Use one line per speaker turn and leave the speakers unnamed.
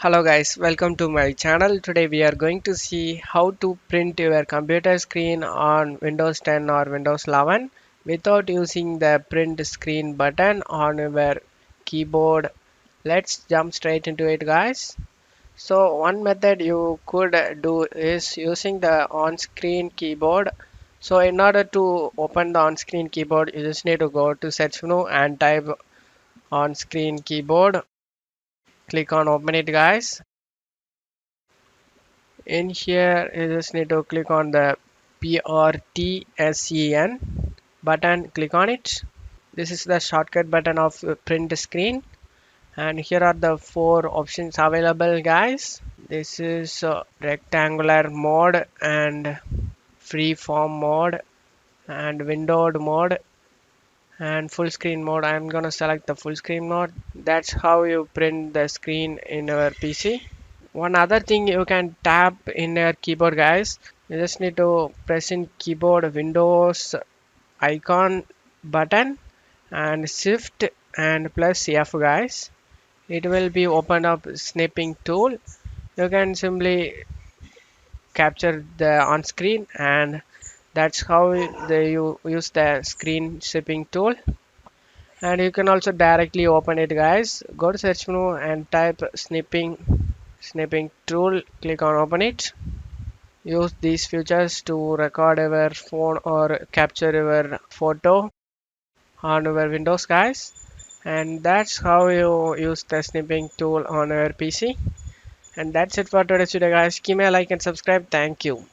Hello guys, welcome to my channel. Today we are going to see how to print your computer screen on Windows 10 or Windows 11 without using the print screen button on your keyboard. Let's jump straight into it guys. So one method you could do is using the on-screen keyboard. So in order to open the on-screen keyboard, you just need to go to search menu and type on-screen keyboard. Click on open it guys. In here you just need to click on the PRTSEN button, click on it. This is the shortcut button of print screen, and here are the four options available guys. This is rectangular mode and freeform mode and windowed mode and full screen mode. I'm gonna select the full screen mode. That's how you print the screen in your PC. One other thing, you can tap in your keyboard guys. You just need to press in keyboard Windows icon button and shift and plus F guys. It will be open up snipping tool. You can simply capture the on screen, and that's how you use the screen snipping tool. And you can also directly open it guys. Go to search menu and type snipping tool, click on open it. Use these features to record your phone or capture your photo on your Windows guys. And that's how you use the snipping tool on your PC. And that's it for today's video guys. Give me a like and subscribe. Thank you.